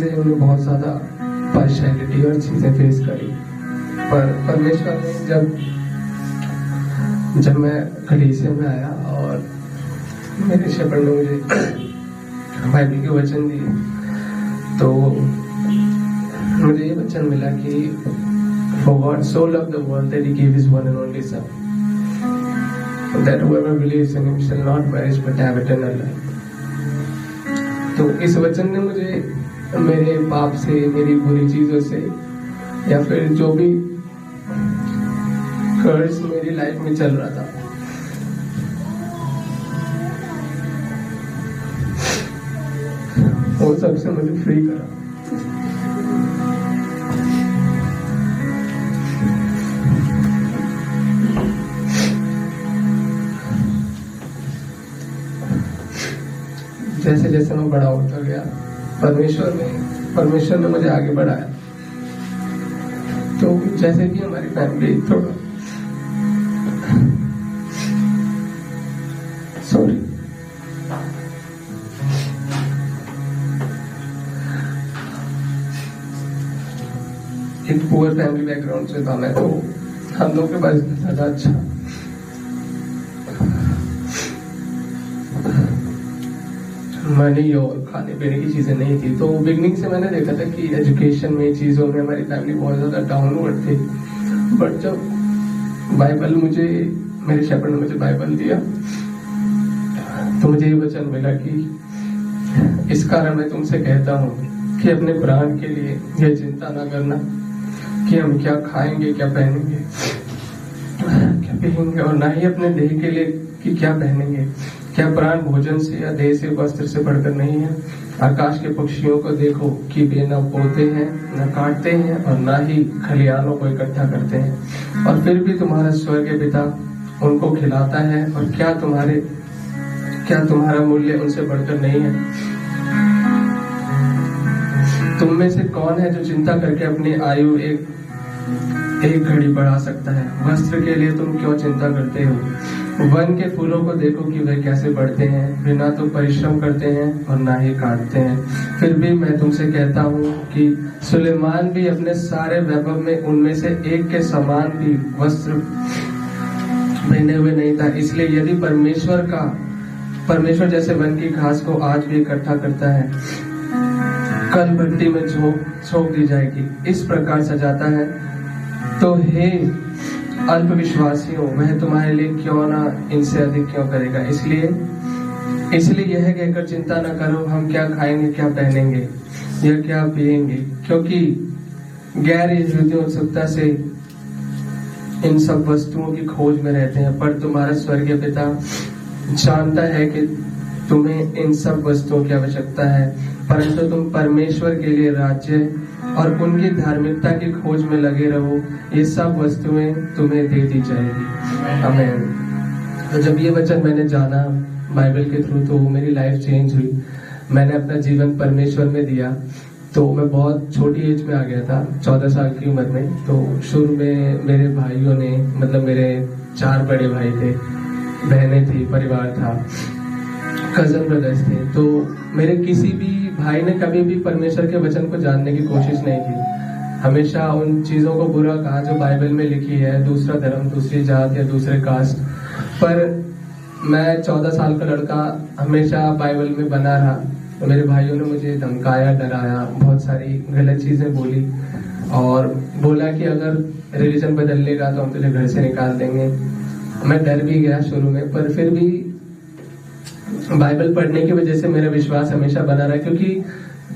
से हमने बहुत ज़्यादा पार्शियलिटी और चीज़ें फेस करी, पर परमेश्वर ने जब मैं कलीसिया में आया और मेरे शेफर्ड ने मुझे बाइबल के वचन दिए, तो मुझे ये वचन मिला कि For God so loved the world that He gave His one and only Son, that whoever believes in Him shall not perish but have eternal life. तो इस वचन ने मुझे मेरे पाप से, मेरी बुरी चीजों से, या फिर जो भी कर्ज मेरी लाइफ में चल रहा था, वो सबसे मुझे फ्री करा। जैसे जैसे मैं बड़ा होता गया, परमेश्वर ने मुझे आगे बढ़ाया। तो जैसे कि हमारी फैमिली थोड़ा एक पुअर फैमिली बैकग्राउंड से था मैं, तो हम लोग के पास ज्यादा अच्छा मनी और खाने पीने की चीजें नहीं थी। तो बिगनिंग से मैंने देखा था कि एजुकेशन में, चीजों में हमारी फैमिली बहुत ज्यादा डाउनवर्ड थी। बट जब बाइबल मेरे शेफर्ड ने मुझे बाइबल दिया, तो मुझे ये वचन मिला कि इस कारण मैं तुमसे कहता हूँ कि अपने प्राण के लिए यह चिंता ना करना कि हम क्या खाएंगे, क्या पहनेंगे, क्या पिएंगे, और ना ही अपने देह के लिए कि क्या पहनेंगे। क्या प्राण भोजन से या देह से वस्त्र से बढ़कर नहीं है? आकाश के पक्षियों को देखो कि वे न बोते हैं, न काटते हैं, और न ही खलिहानों को इकट्ठा करते हैं, और फिर भी तुम्हारा स्वर्गीय पिता उनको खिलाता है। और क्या तुम्हारा मूल्य उनसे बढ़कर नहीं है? तुम में से कौन है जो चिंता करके अपनी आयु एक घड़ी बढ़ा सकता है? वस्त्र के लिए तुम क्यों चिंता करते हो? वन के फूलों को देखो कि वे कैसे बढ़ते हैं, वे ना तो परिश्रम करते हैं और ना ही काटते हैं। फिर भी मैं तुमसे कहता हूँ कि सुलेमान भी अपने सारे वैभव में उनमें से एक के समान भी वस्त्र पहने हुए नहीं था। इसलिए यदि परमेश्वर जैसे वन की घास को आज भी इकट्ठा करता है, कल भट्टी में झोंक दी जाएगी, इस प्रकार सजाता है, तो हे अल्पविश्वासियों, वह तुम्हारे लिए क्यों ना इनसे अधिक क्यों करेगा। इसलिए यह कहकर चिंता न करो, हम क्या खाएंगे, क्या पहनेंगे, या क्या पिएंगे, क्योंकि गैर यहूदी उत्सुकता से इन सब वस्तुओं की खोज में रहते हैं, पर तुम्हारा स्वर्गीय पिता जानता है कि तुम्हें इन सब वस्तुओं की आवश्यकता है। परंतु तुम परमेश्वर के लिए राज्य और उनकी धार्मिकता की खोज में लगे रहो, ये सब वस्तुएं तुम्हें दे दी जाएगी। आमीन। तो जब ये वचन मैंने जाना बाइबल के थ्रू, तो मेरी लाइफ चेंज हुई। मैंने अपना जीवन परमेश्वर में दिया। तो मैं बहुत छोटी एज में आ गया था, 14 साल की उम्र में। तो शुरू में मेरे भाइयों ने, मतलब मेरे 4 बड़े भाई थे, बहनें थी, परिवार था, कजन ब्रदर्स थे। तो मेरे किसी भी भाई ने कभी भी परमेश्वर के वचन को जानने की कोशिश नहीं की। हमेशा उन चीजों को बुरा कहा जो बाइबल में लिखी है, दूसरा धर्म, दूसरी जात या दूसरे कास्ट। पर मैं 14 साल का लड़का हमेशा बाइबल में बना रहा। तो मेरे भाइयों ने मुझे धमकाया, डराया, बहुत सारी गलत चीजें बोली, और बोला कि अगर रिलीजन बदल लेगा तो हम तुझे घर से निकाल देंगे। मैं डर भी गया शुरू में, पर फिर भी बाइबल पढ़ने की वजह से मेरा विश्वास हमेशा बना रहा, क्योंकि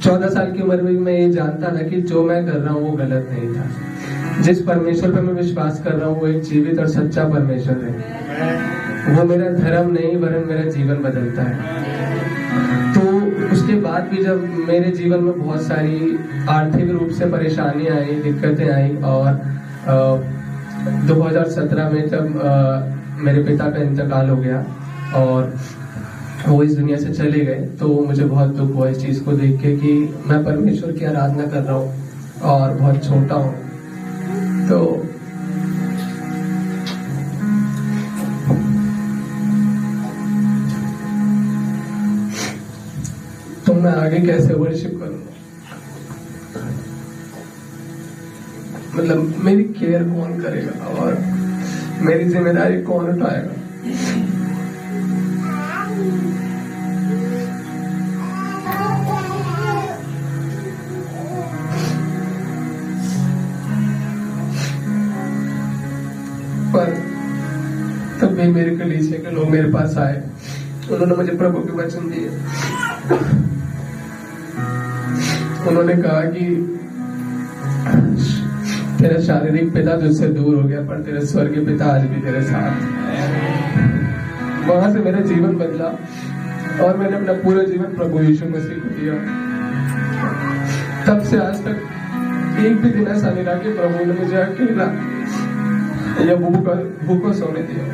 14 साल की उम्र में मैं ये जानता था कि जो मैं कर रहा हूँ वो गलत नहीं था। जिस परमेश्वर पर मैं विश्वास कर रहा हूँ वो एक जीवित और सच्चा परमेश्वर है। वो मेरा धर्म नहीं वरन मेरा जीवन बदलता है। तो उसके बाद भी जब मेरे जीवन में बहुत सारी आर्थिक रूप से परेशानी आई, दिक्कतें आई, और 2017 में जब मेरे पिता का इंतकाल हो गया और वो इस दुनिया से चले गए, तो मुझे बहुत दुख हुआ इस चीज को देख के कि मैं परमेश्वर की आराधना कर रहा हूँ और बहुत छोटा हूँ। तो मैं आगे कैसे वर्शिप करूँ? मतलब मेरी केयर कौन करेगा और मेरी जिम्मेदारी कौन उठाएगा। पर तब भी मेरे कलीसिया के लोग मेरे पास आए, उन्होंने मुझे प्रभु के वचन दिए। उन्होंने कहा कि तेरा शारीरिक पिता तुझसे दूर हो गया, पर तेरा स्वर्गीय पिता आज भी तेरे साथ। वहां से मेरा जीवन बदला और मैंने अपना पूरा जीवन प्रभु यीशु मसीह को दिया। तब से आज तक एक भी दिन ऐसा नहीं रहा कि प्रभु ने मुझे अकेला या भूखा सोने दिया।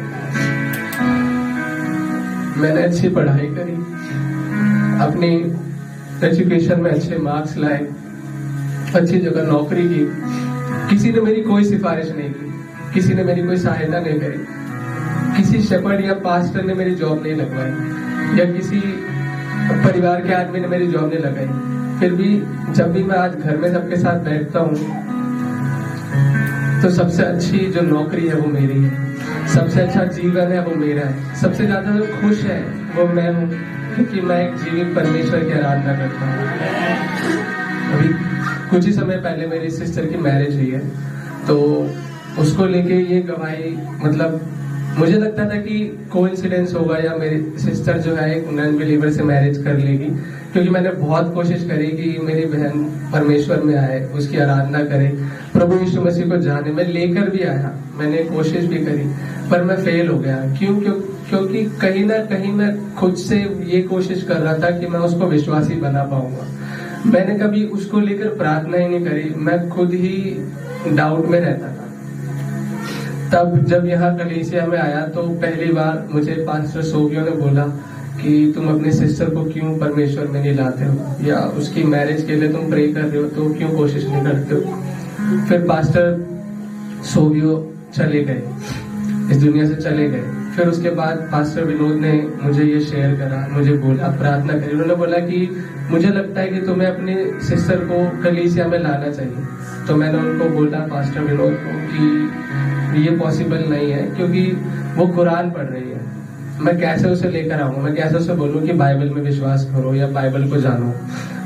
मैंने अच्छी पढ़ाई करी, अपनी एजुकेशन में अच्छे मार्क्स लाए, अच्छी जगह नौकरी की। किसी ने मेरी कोई सिफारिश नहीं की, किसी ने मेरी कोई सहायता नहीं करी, किसी शेपर्ड या पास्टर ने मेरी जॉब नहीं लगवाई या किसी परिवार के आदमी ने मेरी जॉब नहीं लगाई। फिर भी जब भी मैं आज घर में सबके साथ बैठता हूँ तो सबसे अच्छी जो नौकरी है वो मेरी है, सबसे अच्छा जीवन है वो मेरा है, सबसे ज्यादा जो खुश है वो मैं हूँ, क्योंकि मैं एक जीवित परमेश्वर की आराधना करता हूँ। अभी कुछ ही समय पहले मेरी सिस्टर की मैरिज हुई है, तो उसको लेके ये गवाही, मतलब मुझे लगता था कि कोइंसिडेंस होगा या मेरी सिस्टर जो है एक नॉन बिलीवर से मैरिज कर लेगी, क्योंकि मैंने बहुत कोशिश करी कि मेरी बहन परमेश्वर में आए, उसकी आराधना करे, प्रभु यीशु मसीह को जाने। मैं लेकर भी आया, मैंने कोशिश भी करी, पर मैं फेल हो गया। क्योंकि कहीं ना कहीं मैं खुद से ये कोशिश कर रहा था कि मैं उसको विश्वासी बना पाऊंगा। मैंने कभी उसको लेकर प्रार्थना ही नहीं करी, मैं खुद ही डाउट में रहता था। तब जब यहाँ कलीसिया में आया तो पहली बार मुझे पास्टर सोबियो ने बोला कि तुम अपने सिस्टर को क्यों परमेश्वर में नहीं लाते हो, या उसकी मैरिज के लिए तुम प्रे कर रहे हो तो क्यों कोशिश नहीं करते हो। फिर पास्टर सोबियो चले गए, इस दुनिया से चले गए। फिर उसके बाद पास्टर विनोद ने मुझे ये शेयर करा, मुझे बोला प्रार्थना करी। उन्होंने बोला कि मुझे लगता है कि तुम्हें अपनी सिस्टर को कलीसिया में लाना चाहिए। तो मैंने उनको बोला, पास्टर विनोद को, कि ये पॉसिबल नहीं है, क्योंकि वो कुरान पढ़ रही है। मैं कैसे उसे लेकर आऊँ, मैं कैसे उसे बोलूँ कि बाइबल में विश्वास करो या बाइबल को जानो,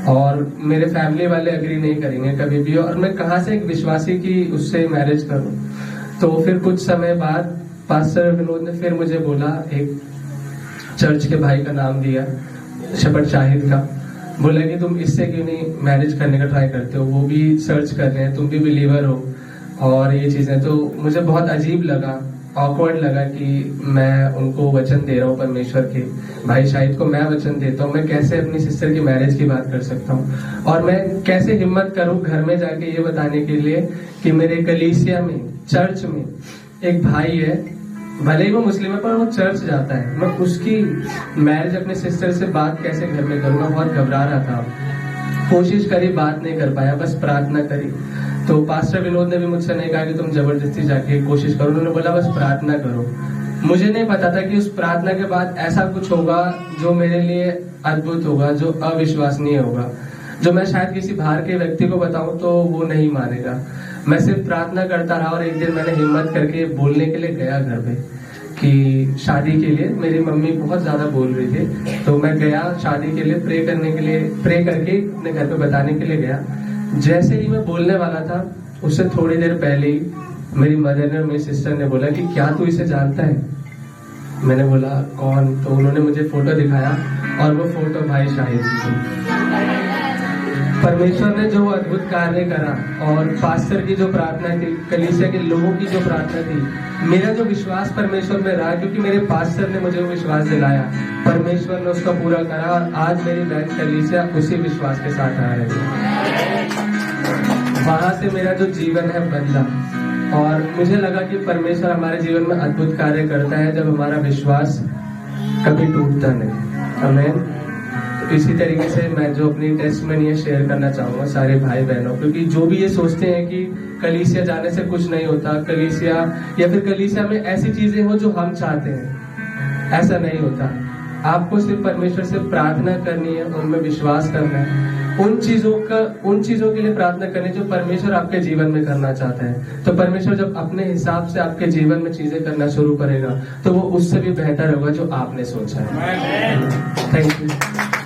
और मेरे फैमिली वाले एग्री नहीं करेंगे कभी भी, और मैं कहाँ से एक विश्वासी की उससे मैरिज करूँ। तो फिर कुछ समय बाद पास्टर विनोद ने फिर मुझे बोला, एक चर्च के भाई का नाम दिया, शेपर्ड शाहिद का, बोला कि तुम इससे क्यों नहीं मैरिज करने का ट्राई करते हो, वो भी सर्च कर रहे हैं, तुम भी बिलीवर हो और ये चीजें। तो मुझे बहुत अजीब लगा, ऑकवर्ड लगा कि मैं उनको वचन दे रहा हूँ परमेश्वर के, भाई शाहिद को मैं वचन देता हूँ, मैं कैसे अपनी सिस्टर की मैरिज की बात कर सकता हूँ, और मैं कैसे हिम्मत करूँ घर में जाके ये बताने के लिए कि मेरे कलीसिया में, चर्च में एक भाई है, भले ही वो मुस्लिम है पर वो चर्च जाता है, मैं उसकी मैरिज अपने सिस्टर से बात कैसे घर में करूँ। मैं बहुत घबरा रहा था, कोशिश करी, बात नहीं कर पाया, बस प्रार्थना करी। तो पास्टर विनोद ने भी मुझसे नहीं कहा कि तुम जबरदस्ती जाके कोशिश करो, उन्होंने बोला बस प्रार्थना करो। मुझे नहीं पता था कि उस प्रार्थना के बाद ऐसा कुछ होगा जो मेरे लिए अद्भुत होगा, जो अविश्वसनीय होगा, जो मैं शायद किसी बाहर के व्यक्ति को बताऊं तो वो नहीं मानेगा। मैं सिर्फ प्रार्थना करता रहा, और एक दिन मैंने हिम्मत करके बोलने के लिए गया घर पे कि शादी के लिए, मेरी मम्मी बहुत ज्यादा बोल रही थी, तो मैं गया शादी के लिए, प्रे करके अपने घर पे बताने के लिए गया। जैसे ही मैं बोलने वाला था, उससे थोड़ी देर पहले ही मेरी मदर ने और मेरी सिस्टर ने बोला कि क्या तू इसे जानता है। मैंने बोला कौन, तो उन्होंने मुझे फोटो दिखाया, और वो फोटो भाई शाहिद थी। परमेश्वर ने जो अद्भुत कार्य करा, और पास्टर की जो प्रार्थना थी, कलीसिया के लोगों की जो प्रार्थना थी, मेरा जो विश्वास परमेश्वर में रहा, क्योंकि मेरे पास्टर ने मुझे वो विश्वास दिलाया, परमेश्वर ने उसका पूरा करा, और आज मेरी बहन कलीसिया उसी विश्वास के साथ आ रही है। वहां से मेरा जो जीवन है बदला, और मुझे लगा कि परमेश्वर हमारे जीवन में अद्भुत कार्य करता है जब हमारा विश्वास कभी टूटता नहीं। आमीन। इसी तरीके से मैं जो अपनी टेस्टमनी है शेयर करना चाहूंगा सारे भाई बहनों, क्योंकि जो भी ये सोचते हैं कि कलीसिया जाने से कुछ नहीं होता, कलीसिया या फिर कलीसिया में ऐसी चीजें हो जो हम चाहते हैं, ऐसा नहीं होता। आपको सिर्फ परमेश्वर से प्रार्थना करनी है, उनमें विश्वास करना है, उन चीजों के लिए प्रार्थना करें जो परमेश्वर आपके जीवन में करना चाहता है। तो परमेश्वर जब अपने हिसाब से आपके जीवन में चीजें करना शुरू करेगा तो वो उससे भी बेहतर होगा जो आपने सोचा है। Thank you.